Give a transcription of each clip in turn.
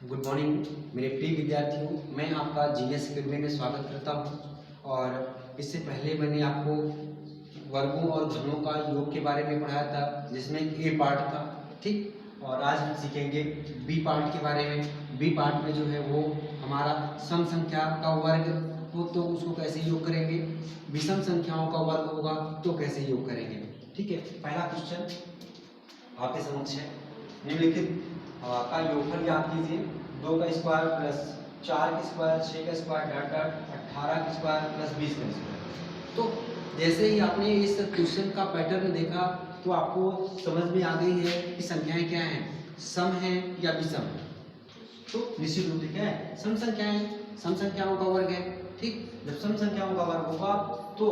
Good morning मेरे प्रिय विद्यार्थियों, मैं आपका जीएस अकेडमी में स्वागत करता हूं। और इससे पहले मैंने आपको वर्गों और घनों का योग के बारे में पढ़ाया था, जिसमें ए पार्ट था, ठीक। और आज हम सीखेंगे बी पार्ट के बारे में। बी पार्ट में जो है वो हमारा सम संख्या का वर्ग हो तो उसको कैसे योग करेंगे, विषम संख्याओं का वर्ग होगा तो कैसे योग करेंगे, ठीक है। पहला क्वेश्चन आपके समक्ष है, निम्नलिखित का योगफल ज्ञात कीजिए। 2 का स्क्वायर प्लस 4 का स्क्वायर, 6 का स्क्वायर डॉट डॉट 18 का स्क्वायर प्लस 20 का स्क्वायर। तो जैसे ही आपने इस क्वेश्चन का पैटर्न देखा तो आपको समझ में आ गई है कि संख्याएं क्या हैं, सम है या विषम है। तो निश्चित रूप से क्या है, सम संख्याएं, सम संख्याओं का वर्ग है, ठीक। जब सम संख्याओं का वर्ग होगा तो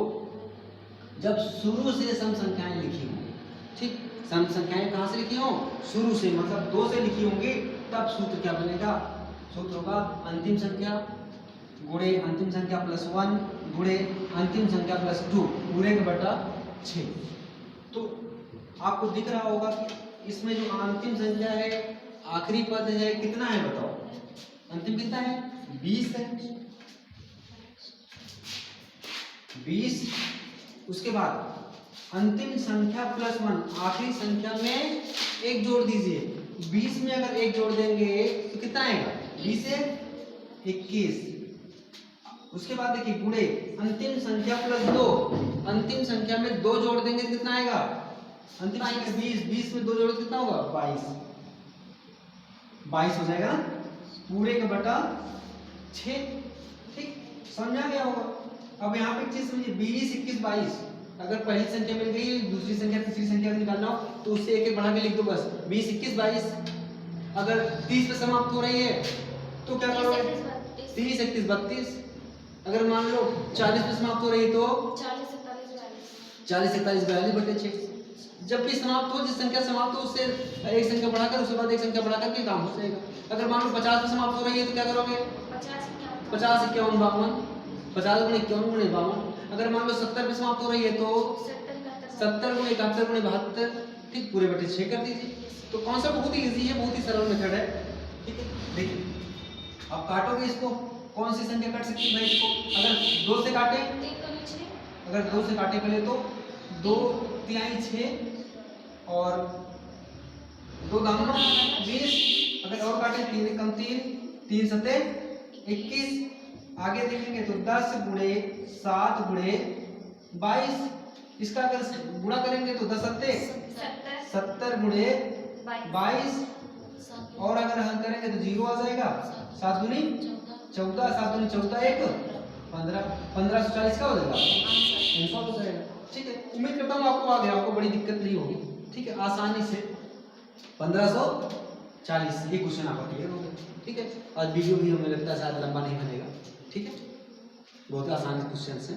जब शुरू से सम संख्याएं लिखी होंगी, ठीक। सम संख्याएं कहाँ से लिखी हो, शुरू से, मतलब 2 से लिखी होंगी, तब सूत्र क्या बनेगा, सूत्र होगा अंतिम संख्या गुणे अंतिम संख्या प्लस 1 गुणे अंतिम संख्या प्लस 2 पूरे का बटा 6। तो आपको दिख रहा होगा कि इसमें जो अंतिम संख्या है, आखिरी पद है, कितना है बताओ, अंतिम कितना है, 20 है, 20। उसके बाद अंतिम संख्या प्लस 1, आखिरी संख्या में 1 जोड़ दीजिए। 20 में अगर 1 जोड़ देंगे तो कितना आएगा, 20 से 21। उसके बाद देखिए गुणे अंतिम संख्या प्लस 2, अंतिम संख्या में 2 जोड़ देंगे तो कितना आएगा, अंतिम संख्या 20, 20 में 2 जोड़ कितना होगा, 22 हो जाएगा पूरे का बटा 6, ठीक। समझा गया होगा। अब यहाँ पे एक चीज समझिए, 20, 21, 22, अगर पहली संख्या मिल गई, दूसरी संख्या, तीसरी संख्या निकालना हो तो उससे एक बढ़ा के लिख दो बस, 20, 21, 22। अगर 30 पे समाप्त हो रही है तो क्या करो, 30, 31, 32। अगर मान लो 40 पे समाप्त हो रही है तो 40, 41, 42 बटे 6। जब भी समाप्त हो, जिस संख्या समाप्त हो उससे एक संख्या बढ़ाकर, उसके बाद एक संख्या बढ़ाकर के काम हो जाएगा। अगर मान लो 50 पे समाप्त हो रही है तो क्या करोगे, 50, 51, 52, 50 गुणे 51 गुणे 52। अगर मान लो 70 पे समाप्त हो रही है तो 70 गुणे 71 गुणे 72, ठीक, पूरे बटे 6 कर दीजिए। तो कौन सा बहुत ही इजी है, बहुत ही सरल मेथड है, ठीक है। देखिए आप काटोगे इसको, कौन सी संख्या कट सकती है भाई इसको, अगर 2 से काटे, अगर 2 से काटे पहले तो 2 तिहाई 6 और 2 दाम 20, अगर और काटे 3 एकम 3, 3 सते 21। आगे देखेंगे तो 10 गुणे 7 गुणे 22, इसका अगर गुणा करेंगे तो 10 सत्ते 70 गुणे 22, और अगर हल करेंगे तो 0 आ जाएगा, 7 गुनी 14, 7 गुनी 14 1 15, 1540 का हो जाएगा, आंसर हो जाएगा, ठीक है। उम्मीद करता हूँ आपको आ गया, आपको बड़ी दिक्कत नहीं होगी, ठीक है। आसानी से 1540 ये क्वेश्चन आपका क्लियर हो गया, ठीक है। और वीडियो भी हमें लगता है शायद लंबा नहीं बनेगा, ठीक है। बहुत आसान क्वेश्चन है।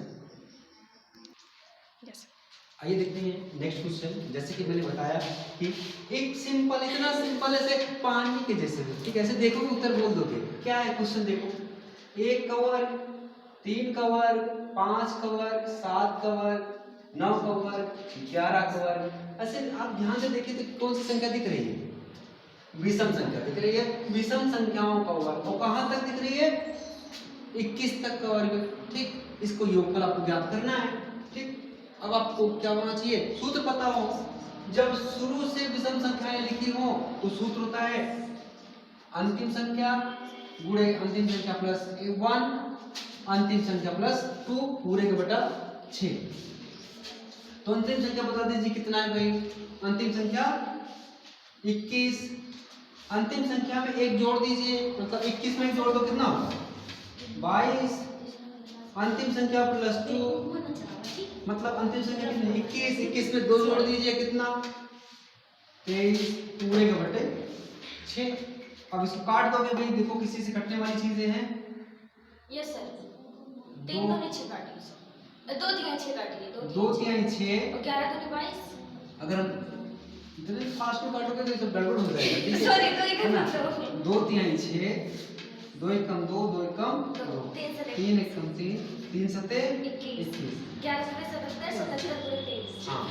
आइए देखते हैं नेक्स्ट क्वेश्चन। जैसे कि मैंने बताया कि एक सिंपल, इतना सिंपल ऐसे पानी के जैसे, ठीक है, ऐसे देखोगे उत्तर बोल दोगे। क्या है क्वेश्चन, देखो, 1 का वर्ग, 3 का वर्ग, 5 का वर्ग, 7 का वर्ग, 9 का वर्ग, 11 का वर्ग। ऐसे आप ध्यान से देखिए तो कौन सी संख्या दिख रही है, विषम संख्या दिख रही है, विषम संख्याओं का वर्ग। और कहां तक दिख रही है, 21 तक का वर्ग, ठीक। इसको योगफल आपको ज्ञात करना है, ठीक। अब आपको क्या होना चाहिए, सूत्र पता हो। जब शुरू से विषम संख्याएं लिखी हो तो सूत्र होता है अंतिम संख्या गुणे अंतिम संख्या प्लस 1 अंतिम संख्या प्लस 2 पूरे का बटा 6। तो अंतिम संख्या बता दीजिए कितना है भाई, अंतिम संख्या 21। अंतिम संख्या में 1 जोड़ दीजिए, मतलब 21 में 1 जोड़ दो, कितना होगा, 22। अंतिम संख्या प्लस 2, मतलब अंतिम संख्या कितनी, 21, 21 में 2 जोड़ दीजिए, कितना, 23 पूरे का बटे 6। अब इसको काट दोगे भाई, देखो किसी से कटने वाली चीजें हैं, यस सर, 3 दूनी 6 काटिए, 2 तिहाई 6 काटिए, 2 तिहाई 6 और 11 दूनी 22। अगर हम इतने फास्ट में काटोगे तो सब गड़बड़ हो जाएगा, ठीक है। सॉरी, तो एक मत करो, 2 तिहाई 6, 2 एकम 2, 2 एकम 2, 3 एकम 3, 3 सते 21, 11 सते 77, 77 पूरे 23। हाँ,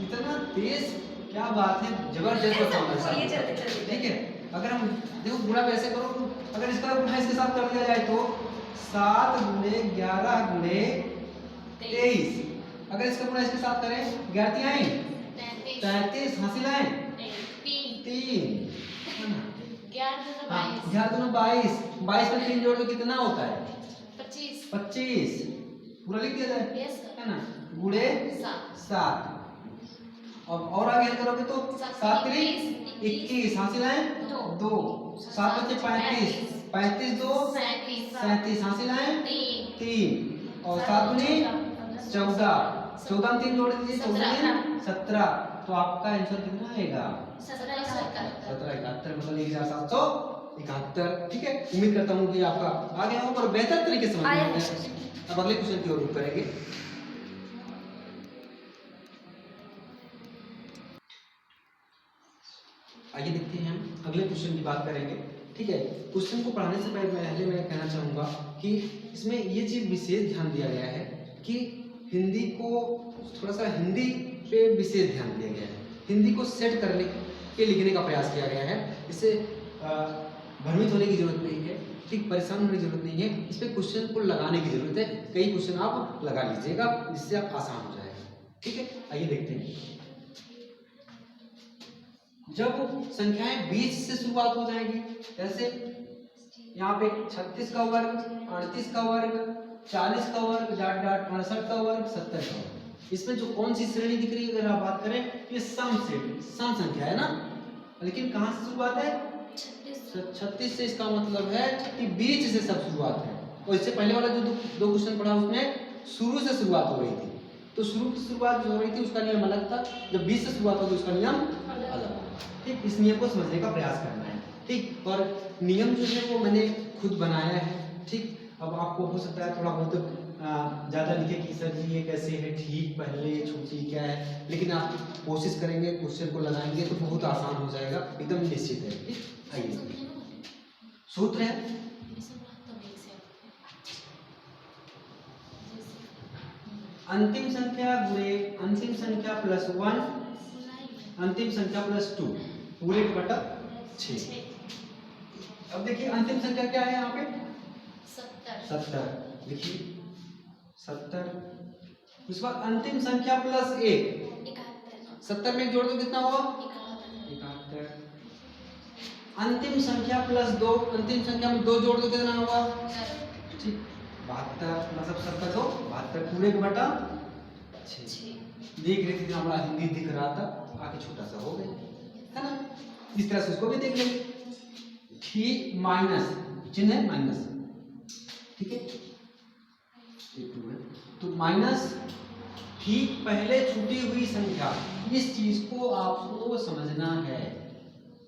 इतना तेज, क्या बात है, जबरदस्त परफॉर्मेंस, ये चलते चलते, ठीक है। अगर हम देखो गुणा वैसे करो, अगर इसका गुणा इसके साथ कर दिया जाए तो 7 गुणे 11 गुणे 23, अगर इसका गुणा इसके साथ करें 11 आए 33 हासिल आए 3 है ना। 11 दूना 22, 22 में 3 जोड़ दो कितना होता है 25, पूरा लिख दिया जाए है ना, गुणे 7। अब और आगे हल करोगे तो 7 3 21 हासिल आए 2, 7 बचे 35, 35 2 37 हासिल आए 3, और 7 दूनी 14, 14 में 3 जोड़ दीजिए 14 17, तो आपका आंसर कितना आएगा 1771, मतलब 1771। ठीक है, उम्मीद करता हूँ कि आपका आ गया होगा और बेहतर तरीके से समझ में आ गया। अब अगले क्वेश्चन की ओर रुख करेंगे। आइए देखते हैं हम अगले क्वेश्चन की बात करेंगे। ठीक है, क्वेश्चन को पढ़ाने से पहले मैं कहना चाहूँगा कि इसमें ये चीज़ विशेष ध्यान दिया गया है कि हिंदी को थोड़ा सा हिंदी पे विशेष ध्यान दिया गया है, हिंदी को सेट करने के लिखने का प्रयास किया गया है। इससे भ्रमित होने की जरूरत नहीं है, ठीक, परेशान होने की जरूरत नहीं है, इस पे क्वेश्चन को लगाने की जरूरत है। कई क्वेश्चन आप लगा लीजिएगा, जिससे आप आसान हो जाएगा। ठीक है, आइए देखते हैं। जब संख्याएं 20 से शुरुआत हो जाएंगी, जैसे यहाँ पे 36 का वर्ग, 38 का वर्ग, 40 का वर्ग, डाट डाट 68 का वर्ग, 70 का वर्ग, इसमें जो कौन सी श्रेणी दिख रही है अगर आप बात करें, ये सम सेट, सम संख्या है ना। लेकिन कहाँ से शुरुआत है 36 से, इसका मतलब है कि बीच से सब शुरुआत है। और इससे पहले वाला जो दो क्वेश्चन पढ़ा उसमें शुरू से शुरुआत हो रही थी, तो शुरू की शुरुआत जो हो रही थी उसका नियम अलग था, जब 20 से शुरुआत होगी उसका नियम अलग। ठीक, इस नियम को समझने का प्रयास करना है। ठीक, और नियम जो है वो मैंने खुद बनाया है। ठीक, अब आपको हो सकता है थोड़ा बहुत ज़्यादा लिखे कि सर जी ये कैसे है, ठीक पहले छुट्टी क्या है, लेकिन आप कोशिश करेंगे, क्वेश्चन को लगाएंगे तो बहुत आसान हो जाएगा, एकदम निश्चित है। ठीक, आइए सूत्र है अंतिम संख्या गुणे अंतिम संख्या प्लस 1 अंतिम संख्या प्लस 2 पूरे का बटा 6। अब देखिए अंतिम संख्या क्या है यहाँ पे 70, देखिए 70, उसके बाद अंतिम संख्या प्लस 1 70 में जोड़ दो कितना होगा 71, अंतिम संख्या प्लस 2 अंतिम संख्या में 2 जोड़ दो कितना होगा ठीक 72, मतलब 70 2 72 पूरे का बटा 6। देख रहे थे हमारा हिंदी दिख रहा था, आगे छोटा सा हो गया है ना। इस तरह से उसको भी देख लेंगे, ठीक माइनस चिन्ह है माइनस, ठीक है तो माइनस ठीक पहले छूटी हुई संख्या, इस चीज को आपको समझना है,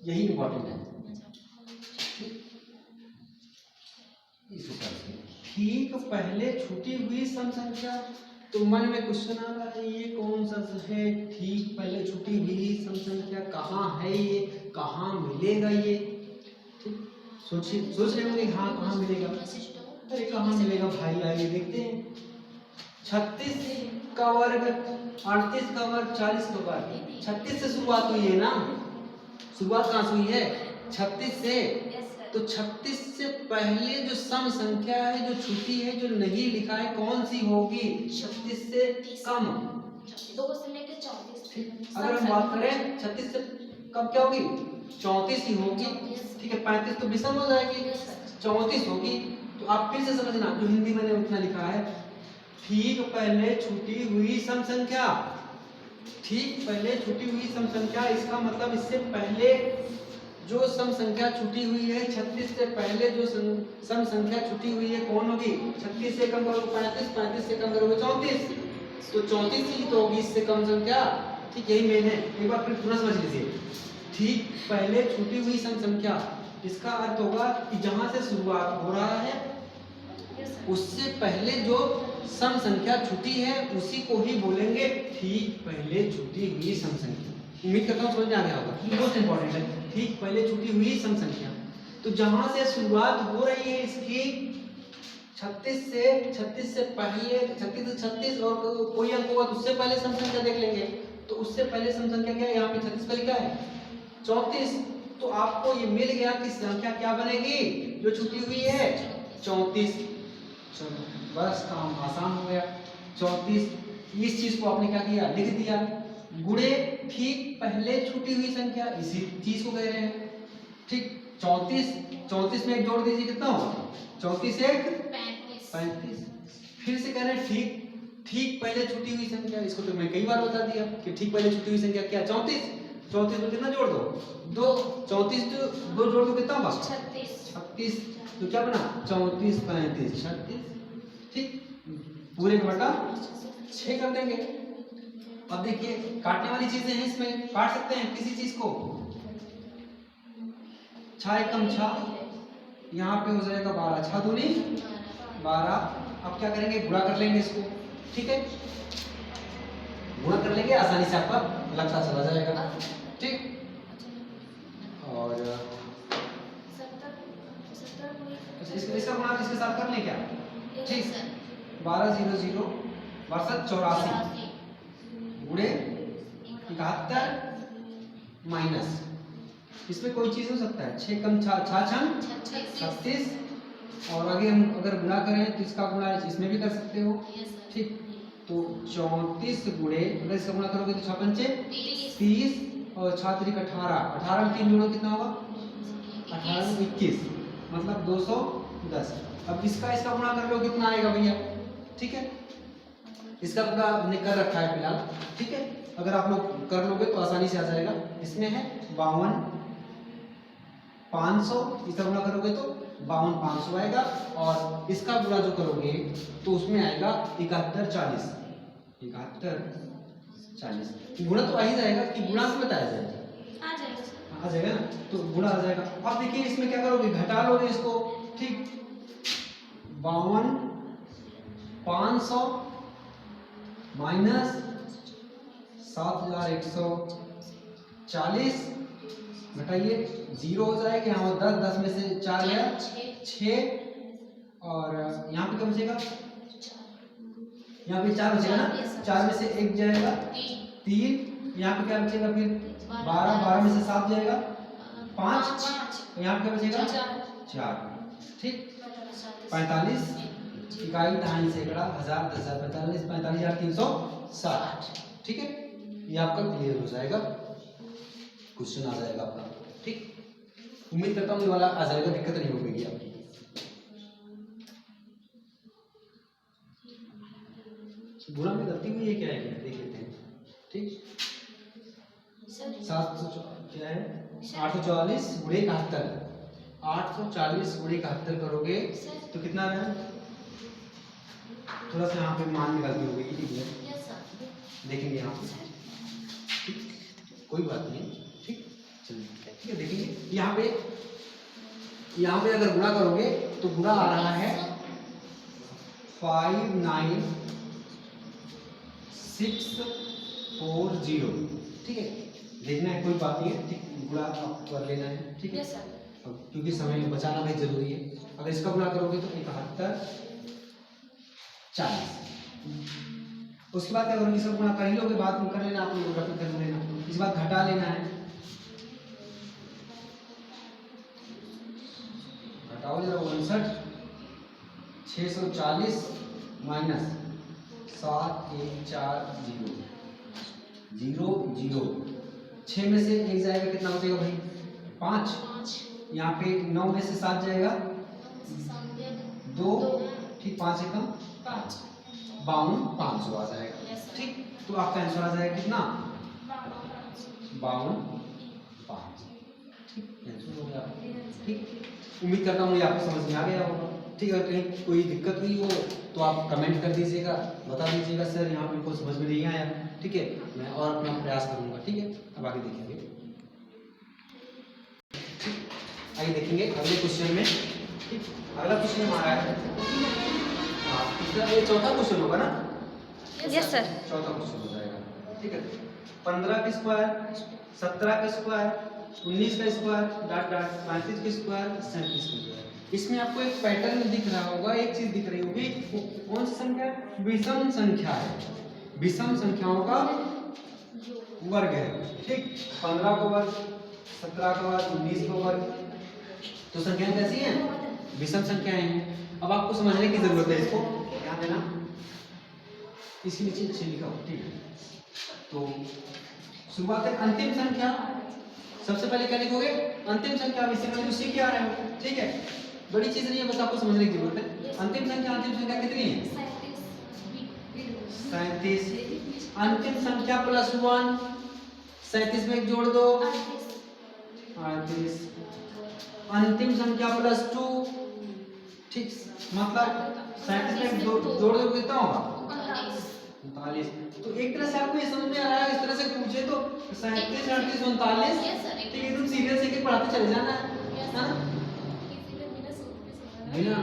यही इंपॉर्टेंट है। इस हिसाब से ठीक पहले छूटी हुई सम संख्या, तो मन में क्वेश्चन आ रहा है ये कौन सा है ठीक पहले छूटी हुई सम संख्या, कहाँ है ये, कहाँ मिलेगा ये, ठीक सोच रहे होंगे हाँ कहाँ मिलेगा, अरे कहाँ मिलेगा भाई, आइए देखते हैं। 36 का वर्ग 38 का वर्ग 40 का वर्ग, 36 से शुरुआत हुई है ना, शुरुआत कहाँ से हुई है 36 से, तो 36 से पहले जो सम संख्या है जो छूटी है जो नहीं लिखा है कौन सी होगी 36 से कम, 2 से लेकर 34। अगर हम बात करें 36 से कम क्या होगी 34 ही होगी, ठीक है 35 तो विषम हो जाएगी 34 होगी। तो आप फिर से समझना जो हिंदी मैंने उतना लिखा है, ठीक पहले छूटी हुई सम संख्या, ठीक पहले छूटी हुई सम संख्या, इसका मतलब इससे पहले जो सम संख्या छूटी हुई है 36 से पहले जो सम संख्या छूटी हुई है कौन होगी, 36 से कम करोगे 35, 35 से कम करोगे 34, तो 34 ही तो होगी इससे कम संख्या। ठीक यही मेन है, एक बार फिर पूरा समझ लीजिए, ठीक पहले छूटी हुई सम संख्या, इसका अर्थ होगा कि जहां से शुरुआत हो रहा है उससे पहले जो सम संख्या छूटी है उसी को ही बोलेंगे ठीक पहले छूटी हुई सम संख्या। उम्मीद करता हूँ समझ में आ गया होगा, बहुत इंपॉर्टेंट है, ठीक पहले छूटी हुई सम संख्या। तो जहां से शुरुआत हो रही है इसकी 36 से पहले 36 से 36 और कोई अंक होगा तो उससे पहले सम संख्या देख लेंगे, तो उससे पहले सम संख्या क्या है यहाँ पे 36 पर लिखा है 34, तो आपको ये मिल गया कि संख्या क्या बनेगी जो छूटी हुई है 34। चलो बस काम आसान हो गया। 34 इस चीज को आपने क्या किया लिख दिया, गुणे ठीक पहले छूटी हुई संख्या इसी चीज को कह रहे हैं। ठीक 34 में एक जोड़ दीजिए कितना होगा 34 एक 35। फिर से कह रहे हैं ठीक पहले छूटी हुई संख्या, इसको तो मैं कई बार बता दिया कि ठीक पहले छूटी हुई संख्या क्या 34 में कितना जोड़ दो 2, 34 तो 2 जोड़ दो कितना होगा 36। तो क्या बना 34 35 36। ठीक पूरे का बटा 6 कर देंगे। अब देखिए काटने वाली चीजें हैं, इसमें काट सकते हैं किसी चीज को, 6 एकम 6, यहाँ पे हो जाएगा 12, 6 दूनी 12। अब क्या करेंगे गुणा कर लेंगे इसको, ठीक है गुणा कर लेंगे, आसानी से आपका लगता चला जाएगा। ठीक और इसका गुणा इसके साथ कर लें क्या, ठीक 12 0 0 84 गुणे 71 माइनस, इसमें कोई चीज हो सकता है 6 कम 6 36। और आगे हम अगर गुणा करें तो इसका गुणा इसमें भी कर सकते हो। ठीक तो 34 गुणे अगर इसका गुणा करोगे तो 6 पंचे 30 और 6 3 18 में 3 जोड़ो कितना होगा 18 में 21 मतलब 210। अब इसका गुणा कर लो कितना आएगा भैया, ठीक है इसका गुणा हमने कर रखा है फिलहाल, ठीक है अगर आप लोग कर लोगे तो आसानी से आ जाएगा। इसमें है 52 500, इसका गुणा करोगे तो 52 500 आएगा, और इसका गुणा जो करोगे तो उसमें आएगा 71 40 गुणा तो आ ही जाएगा कि गुणा से बताया जाएगा आ जाएगा ना, तो गुणा आ जाएगा। अब देखिए इसमें क्या करोगे घटा लोगे इसको, ठीक 52 500 माइनस 7140 घटाइए 0 हो जाएगा, यहाँ 10 में से 4 गया 6 और यहाँ पे क्या बचेगा, यहाँ पे 4 बचेगा ना, 4 में से 1 जाएगा 3, यहाँ पे क्या बचेगा फिर 12 में से 7 जाएगा 5, यहाँ पे क्या बचेगा 4। ठीक 45 इकाई दहाई सैकड़ा हजार 10,000 45 45,360। ठीक है ये आपका क्लियर हो जाएगा, क्वेश्चन आ जाएगा आपका। ठीक उम्मीद करता हूँ ये वाला आ जाएगा, दिक्कत नहीं होगी आपकी। गुणा में गलती हुई है क्या है देख लेते हैं। ठीक 700 क्या है 844 गुणे 71, 840 गुणे 71 करोगे तो कितना आया, थोड़ा सा यहाँ पे मान में गलती हो गई, देखेंगे यहाँ पे, ठीक कोई बात नहीं। ठीक चलिए ठीक है देखेंगे यहाँ पे अगर गुणा करोगे तो गुणा आ रहा है 59640। ठीक है देखना है कोई बात नहीं है, ठीक गुणा आप कर लेना है, ठीक है क्योंकि समय बचाना भी जरूरी है। अगर इसका गुणा करोगे तो 71 40, उसके बाद क्या करोगे इसका गुणा कर ही लोगे, बाद में कर लेना, आप लोग रफ कर लेना, इसके बाद घटा लेना है, घटाओ जरा 59 640 माइनस 7140 0 0, 6 में से 1 जाएगा कितना बचेगा भाई 5, यहाँ पे 9 में से 7 जाएगा 2, ठीक 5 एकम 52 500 आ जाएगा। ठीक तो आपका आंसर आ जाएगा कितना 52 500। ठीक आंसर हो गया। ठीक उम्मीद करता हूँ ये आपको समझ में आ गया होगा। ठीक है कहीं कोई दिक्कत हुई हो तो आप कमेंट कर दीजिएगा, बता दीजिएगा सर यहाँ पे कुछ समझ में नहीं आया। ठीक है मैं और अपना प्रयास करूँगा। ठीक है अब आगे देखेंगे, आगे देखेंगे अगले क्वेश्चन में। ठीक अगला क्वेश्चन हमारा है ये चौथा क्वेश्चन होगा ना, यस सर चौथा क्वेश्चन हो जाएगा। ठीक है 15 का स्क्वायर 17 का स्क्वायर 19 का स्क्वायर डॉट डॉट 35 का स्क्वायर 37 का स्क्वायर। इसमें आपको एक पैटर्न दिख रहा होगा, एक चीज दिख रही होगी, कौन सी संख्या, विषम संख्या है, विषम संख्याओं का वर्ग है। ठीक 15 का वर्ग 17 का वर्ग 19 का वर्ग। तो संख्याएं कैसी हैं? विषम संख्याएं हैं। अब आपको समझने की जरूरत है, इसको ध्यान देना, इसके नीचे अच्छे लिखा हो, ठीक है। तो शुरुआत है अंतिम संख्या। सबसे पहले क्या लिखोगे? अंतिम संख्या। अब इससे पहले सीख के आ रहे हो, ठीक है, बड़ी चीज नहीं है, बस आपको समझने की जरूरत है। अंतिम संख्या कितनी है? 37। अंतिम संख्या प्लस 1, 37 में एक जोड़ दो 38। अंतिम संख्या प्लस 2, ठीक, मतलब 37 में एक जोड़ दो कितना होगा? 39। तो एक तरह से आपको ये समझ में आ रहा है, इस तरह से पूछे तो 37, 38, 39, ठीक है, तुम सीरियस एक पढ़ाते चले जाना है ना, बिना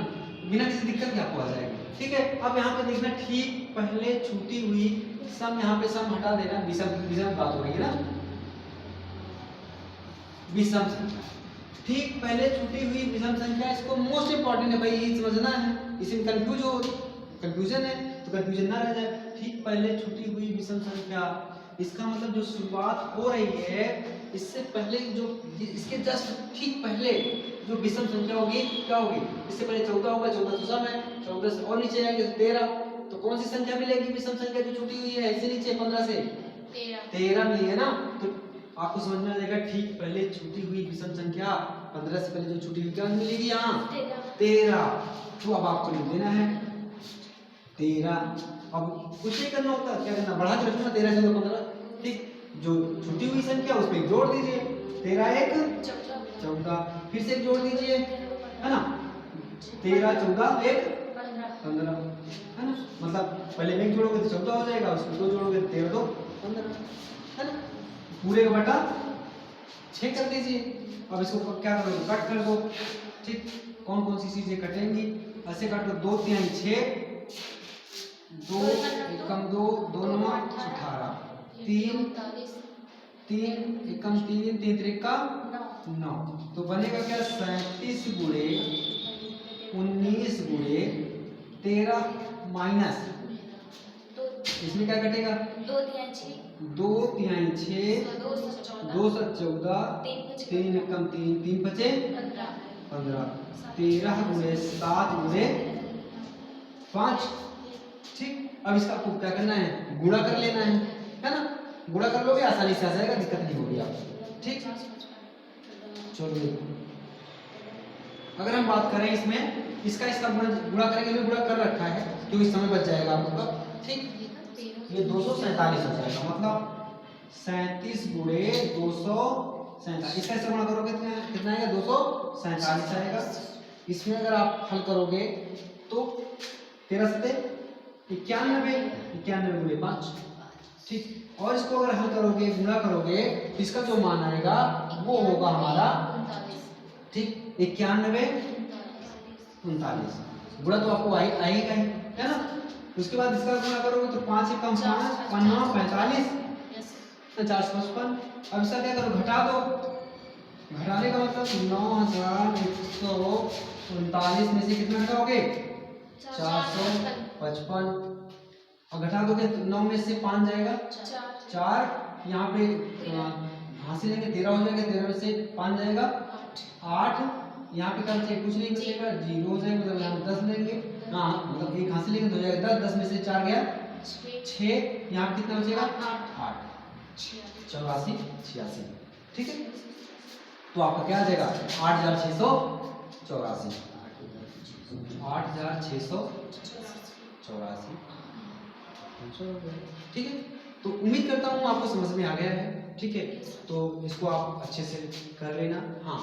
बिना किसी दिक्कत के आपको आ जाएगा, ठीक है। अब यहाँ पे देखना, ठीक पहले छूटी हुई सम, यहाँ पे सम हटा देना, विषम बात हो रही है ना, विषम संख्या, ठीक पहले छूटी हुई विषम संख्या, इसको मोस्ट इंपॉर्टेंट है भाई, ये समझना है, इसमें कंफ्यूजन है तो कंफ्यूजन ना रह जाए। ठीक पहले छूटी हुई विषम संख्या, इसका मतलब जो शुरुआत हो रही है इससे पहले, जो इसके जस्ट ठीक पहले जो विषम संख्या होगी क्या होगी? इससे पहले 14 होगा, 14 तो सम है, 14 से और नीचे आएंगे तो 13, तो कौन सी संख्या मिलेगी विषम संख्या जो छूटी हुई है? इससे नीचे 15 से 13 मिली है ना, तो आपको समझ में आ जाएगा, ठीक पहले छूटी हुई विषम संख्या 15 से पहले जो छूटी हुई क्या मिलेगी? यहाँ 13। तो अब आपको लिख देना है 13। अब कुछ नहीं करना होता, क्या करना? बढ़ा के रखना, 13 से 15, ठीक, जो छूटी हुई संख्या उस पर जोड़ दीजिए, 13 एक 14, फिर से एक जोड़ दीजिए, है ना, 13 14 एक 15, है ना, मतलब पहले में एक जोड़ोगे तो 14 हो जाएगा, उसमें 2 जोड़ोगे तो 13 2 15, है ना, पूरे का बटा 6 कर दीजिए। अब इसको क्या करोगे? कट कर दो, ठीक, कौन कौन सी चीजें कटेंगी? ऐसे काट लो, 2 तिहाई 6, 2 एकम 2, 2 9 18, 3 एकम 3, 3 3 का 9, तो बनेगा क्या? 37 गुणे 19 गुणे 13 माइनस, इसमें क्या कटेगा? 2 तिहाई 6, 2 7 14, 3 एकम 3, 3 बचे 15, 13 गुणे 7 गुणे 5, ठीक। अब इसका आपको क्या करना है? गुणा कर लेना है ना, गुणा कर लोगे आसानी से आ जाएगा, दिक्कत नहीं होगी आपको, ठीक। चलो, अगर हम बात करें इसमें, इसका गुणा करेंगे, गुणा कर रखा है क्योंकि समय बच जाएगा आपका, ठीक, ये 247 हो जाएगा, मतलब 37 गुणे 247, इसका ऐसे गुणा करोगे कितना आएगा? 247 आएगा। इसमें अगर आप हल करोगे तो 13 से 91 गुणे 5, ठीक, और इसको अगर हल करोगे, गुणा करोगे, तो इसका जो मान आएगा वो होगा हमारा, ठीक, 91 39, गुणा तो आपको आएगा ही, है ना। उसके बाद इसका गुणा करोगे तो 5 एकम 5, 5 45, 455। अब इसका क्या करो? घटा दो, घटाने का मतलब 9139 में से कितना घटाओगे? 455, और घटा दोगे तो 9 में से 5 जाएगा 4, यहाँ पे हासिल लेंगे 13 हो जाएगा, 13 में से 5 जाएगा 8, यहाँ पे क्या बचेगा? कुछ नहीं बचेगा, 0 हो जाएगा, मतलब यहाँ 10 लेंगे, हाँ, मतलब एक हासिल लेंगे तो हो जाएगा 10, 10 में से 4 गया 6, यहाँ पे कितना बचेगा? 8, 84 86, ठीक है। तो आपका क्या आ जाएगा? 8684, 8684, ठीक है। तो उम्मीद करता हूँ आपको समझ में आ गया है, ठीक है, तो इसको आप अच्छे से कर लेना। हाँ,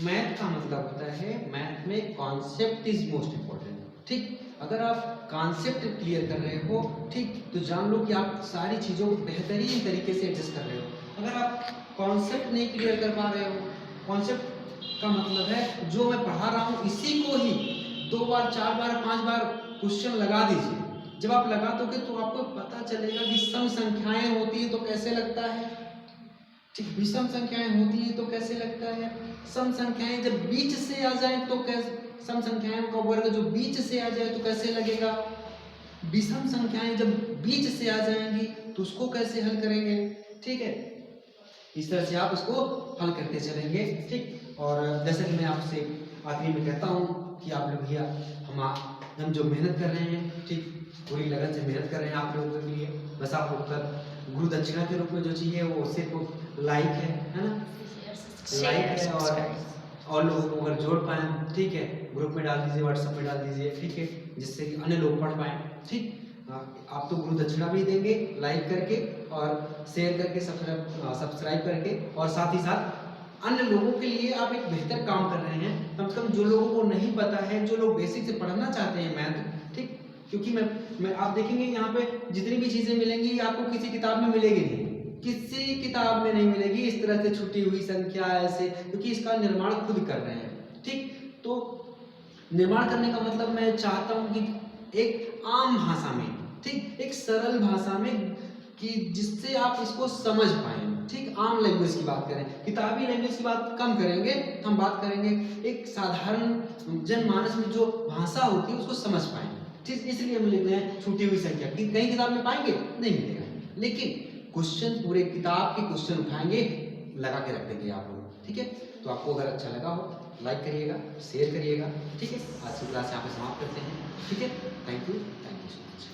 मैथ का मतलब होता है, मैथ में कॉन्सेप्ट इज मोस्ट इम्पोर्टेंट, ठीक, अगर आप कॉन्सेप्ट क्लियर कर रहे हो, ठीक, तो जान लो कि आप सारी चीज़ों को बेहतरीन तरीके से एडजस्ट कर रहे हो। अगर आप कॉन्सेप्ट नहीं क्लियर कर पा रहे हो, कॉन्सेप्ट का मतलब है जो मैं पढ़ा रहा हूँ इसी को ही 2 बार 4 बार 5 बार क्वेश्चन लगा दीजिए। जब आप लगा दोगे तो आपको पता चलेगा कि सम संख्याएं होती है तो कैसे लगता है, ठीक, विषम संख्याएं होती है तो कैसे लगता है, सम संख्याएं जब बीच से आ जाए तो कैसे, सम संख्याओं का वर्ग जो बीच से आ जाए तो कैसे लगेगा, विषम संख्याएं जब बीच से आ जाएंगी तो उसको कैसे हल करेंगे, ठीक है। इस तरह से आप उसको हल करते चलेंगे, ठीक। और जैसे कि मैं आपसे आखिरी में कहता हूँ कि आप लोग भैया हम जो मेहनत कर रहे हैं, ठीक, पूरी लगन से मेहनत कर रहे हैं आप लोगों के लिए। बस आप लोग का गुरु दक्षिणा के रूप में जो चाहिए वो सिर्फ लाइक है ना, लाइक है। और लोगों को अगर जोड़ पाए, ठीक है, ग्रुप में डाल दीजिए, व्हाट्सएप में डाल दीजिए, ठीक है, जिससे कि अन्य लोग पढ़ पाए, ठीक। आप तो गुरु दक्षिणा भी देंगे लाइक करके और शेयर करके, सब्सक्राइब करके, और साथ ही साथ अन्य लोगों के लिए आप एक बेहतर काम कर रहे हैं। कम से कम जो लोगों को नहीं पता है, जो लोग बेसिक से पढ़ना चाहते हैं मैथ, ठीक, क्योंकि मैं आप देखेंगे यहाँ पे जितनी भी चीजें मिलेंगी आपको किसी किताब में मिलेगी नहीं, किसी किताब में नहीं मिलेगी इस तरह से छुटी हुई संख्या ऐसे, क्योंकि इसका निर्माण खुद कर रहे हैं, ठीक। तो निर्माण करने का मतलब मैं चाहता हूं कि एक आम भाषा में, ठीक, एक सरल भाषा में, कि जिससे आप इसको समझ पाए, ठीक। आम लैंग्वेज की बात करें, किताबी लैंग्वेज की बात कम करेंगे, हम बात करेंगे एक साधारण जनमानस में जो भाषा होती है उसको समझ पाए, ठीक। इसलिए हम लिख रहे हैं छुटी हुई संख्या, कि कहीं किताब में पाएंगे नहीं मिलेगा, लेकिन क्वेश्चन पूरे किताब के क्वेश्चन उठाएंगे, लगा के रख देंगे आप लोग, ठीक है। तो आपको अगर अच्छा लगा हो लाइक करिएगा, शेयर करिएगा, ठीक है। आज की क्लास यहाँ पे समाप्त करते हैं, ठीक है। Thank you so much.